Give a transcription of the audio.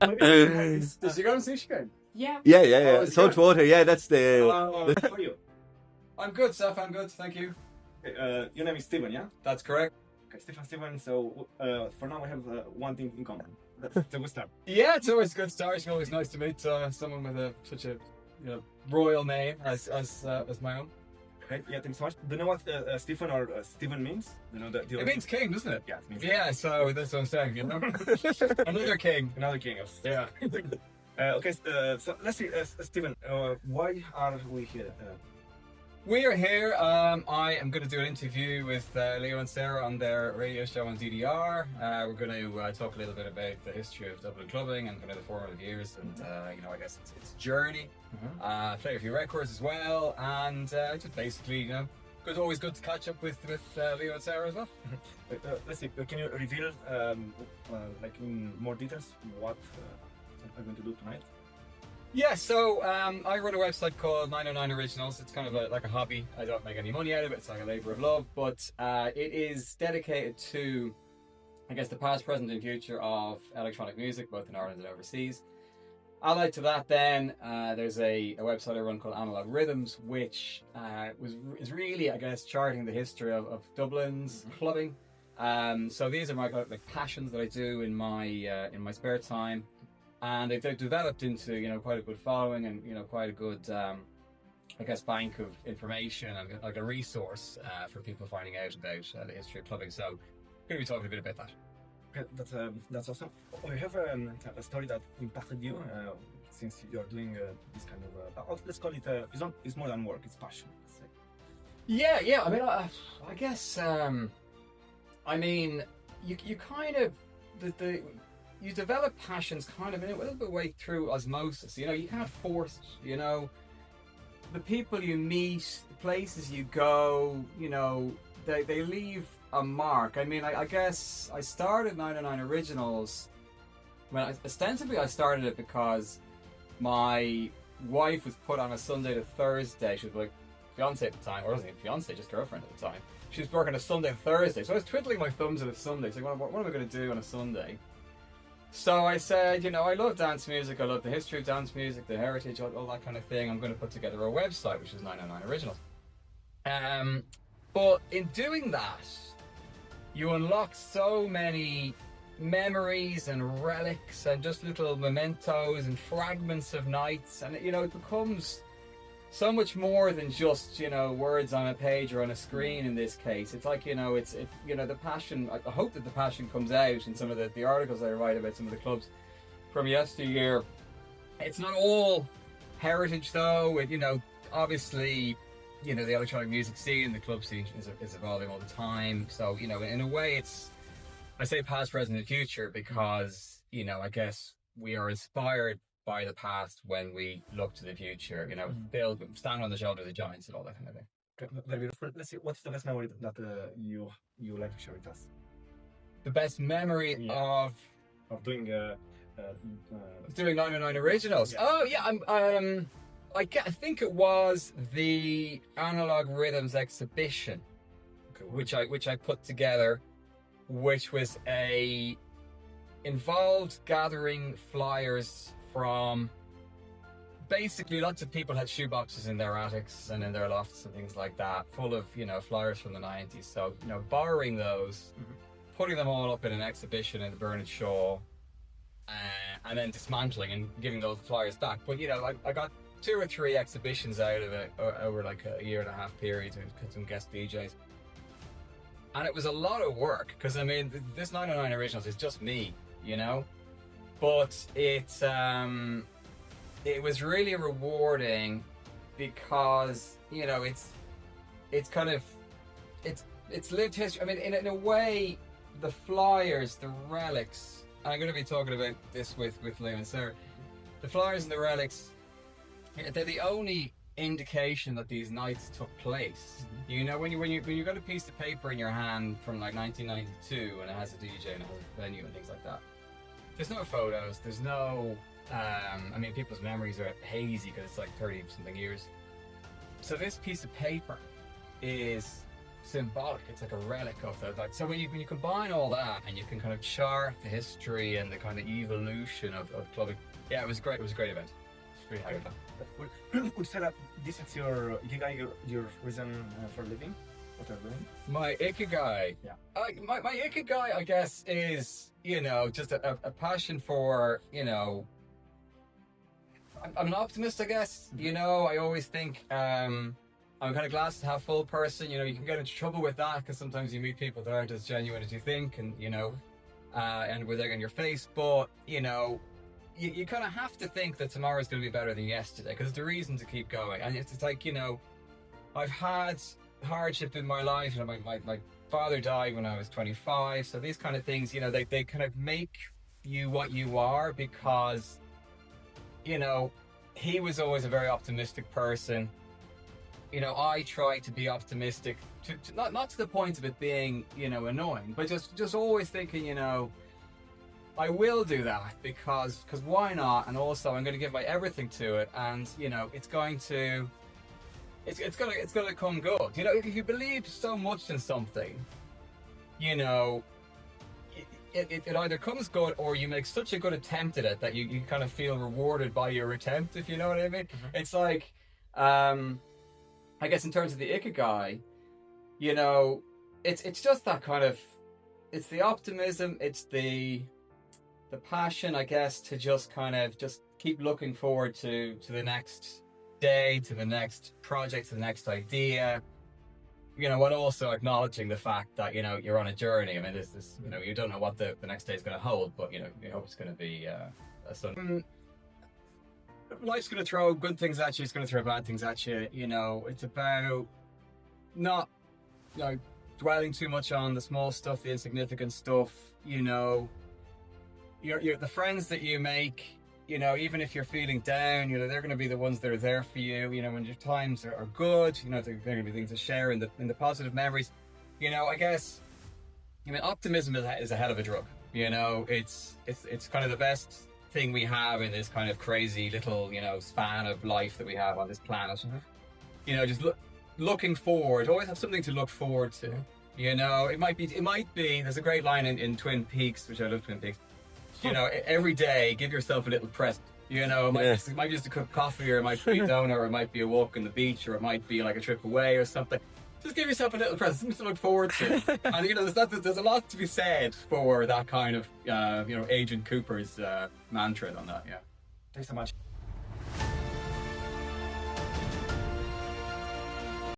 Did you go to sushi game? Yeah. Oh, it's Salt good. water, yeah, that's the... How are you? I'm good, Stefan. Good, thank you. Your name is Stephen, yeah? That's correct. Okay, Stephen. So for now, we have one thing in common. That's a good start. Yeah, it's always a good start. It's always nice to meet someone with such a royal name as my own. Okay, yeah, thanks so much. Do you know what Stephen or Stephen means? Do you know the It means king, doesn't it? Yeah, it means Yeah, so that's what I'm saying, you know? Another king. another king. Yeah. Okay, so let's see, Stephen, why are we here? We are here. I am going to do an interview with Leo and Sarah on their radio show on DDR. We're going to talk a little bit about the history of Dublin clubbing and kind of the formative years and, I guess its journey. Play a few records as well, and just basically, always good to catch up with Leo and Sarah as well. Let's see, can you reveal, like in more details, what I'm going to do tonight? Yeah, so I run a website called 909 Originals. It's kind of like a hobby. I don't make any money out of it. It's like a labour of love, but it is dedicated to, I guess, the past, present, and future of electronic music, both in Ireland and overseas. Allied to that, then there's a website I run called Analog Rhythms, which is really, I guess, charting the history of Dublin's clubbing. So these are my passions that I do in my spare time. And they've developed into, quite a good following and, quite a good, I guess, bank of information and like a resource for people finding out about the history of clubbing. So, we're going to be talking a bit about that. Okay, that's awesome. We have a story that impacted you since you're doing this kind of, let's call it, it's more than work, it's passion. Let's say. Yeah. I mean, I guess, you kind of, you develop passions kind of in a little bit way through osmosis. You can't force it, the people you meet, the places you go, they leave a mark. I mean, I guess I started 909 Originals. Well, ostensibly I started it because my wife was put on a Sunday to Thursday. She was like fiance at the time, or wasn't even fiance, just girlfriend at the time. She was working a Sunday to Thursday, so I was twiddling my thumbs at a Sunday. So what am I going to do on a Sunday? So I said, I love dance music, I love the history of dance music, the heritage, all that kind of thing. I'm going to put together a website, which is 909 Originals. But in doing that, you unlock so many memories and relics and just little mementos and fragments of nights. And, it becomes so much more than just, words on a page or on a screen in this case. It's like, the passion, I hope that the passion comes out in some of the articles I write about some of the clubs from yesteryear. It's not all heritage though. Obviously, the electronic music scene, the club scene is evolving all the time. So, in a way I say past, present and future because, I guess we are inspired by the past when we look to the future, stand on the shoulders of giants and all that kind of thing. Okay, very beautiful. Let's see, what's the best memory that you like to share with us? The best memory of doing 909 Originals. Yeah. Oh yeah, I think it was the Analog Rhythms exhibition, okay, which I put together, which was involved gathering flyers from basically lots of people had shoeboxes in their attics and in their lofts and things like that, full of flyers from the 90s. So borrowing those, putting them all up in an exhibition in the Bernard Shaw, and then dismantling and giving those flyers back. But I got 2 or 3 exhibitions out of it over like a 1.5 period with some guest DJs, and it was a lot of work because this 909 Originals is just me, but it was really rewarding because it's kind of it's lived history. I mean, in a way, the flyers, the relics. And I'm going to be talking about this with Leo and Sarah. The flyers and the relics, they're the only indication that these nights took place. When you got a piece of paper in your hand from like 1992 and it has a DJ and it has a venue and things like that, there's no photos, there's no people's memories are hazy because it's like 30 something years. So this piece of paper is symbolic. It's like a relic of that. Like, so when you combine all that and you can kind of chart the history and the kind of evolution of clubbing, yeah, it was great. It was a great event. Really happy with that. Would you say that this is your ikigai, your reason for living? What you're doing? My ikigai. Yeah. My ikigai, I guess, is, you know, just a passion for, you know, I'm an optimist, I guess. You know, I always think I'm kind of glass half full person. You know, you can get into trouble with that because sometimes you meet people that aren't as genuine as you think, and you know, and with egg on your face. But you know, you kind of have to think that tomorrow's going to be better than yesterday because it's a reason to keep going. And it's like, you know, I've had hardship in my life. You know, my father died when I was 25, so these kind of things, you know, they kind of make you what you are because, you know, he was always a very optimistic person. You know, I try to be optimistic, to not to the point of it being, you know, annoying, but just always thinking, you know, I will do that because why not? And also, I'm going to give my everything to it, and you know, it's going to come good. You know, if you believe so much in something, you know, it either comes good or you make such a good attempt at it that you kind of feel rewarded by your attempt, if you know what I mean. Mm-hmm. It's like, I guess in terms of the ikigai, you know, it's just that kind of, it's the optimism, it's the passion, I guess, to just kind of just keep looking forward to the next day, to the next project, to the next idea. You know, but also acknowledging the fact that, you know, you're on a journey. I mean, there's this, you know, you don't know what the next day is going to hold, but, you know, you hope it's going to be a sun. Life's going to throw good things at you, it's going to throw bad things at you. You know, it's about not, you know, dwelling too much on the small stuff, the insignificant stuff. You know, you're the friends that you make, you know, even if you're feeling down, you know, they're going to be the ones that are there for you. You know, when your times are good, you know, they're going to be things to share in the positive memories. You know, I guess, I mean, optimism is a hell of a drug. You know, it's kind of the best thing we have in this kind of crazy little, you know, span of life that we have on this planet. Mm-hmm. You know, just looking forward, always have something to look forward to. You know, it might be, there's a great line in Twin Peaks, which I love Twin Peaks. You know, every day, give yourself a little present. You know, it might be just a cup of coffee, or it might be a donut, or it might be a walk on the beach, or it might be like a trip away or something. Just give yourself a little present, something to look forward to. And, you know, there's a lot to be said for that kind of, you know, Agent Cooper's mantra on that, yeah. Thanks so much.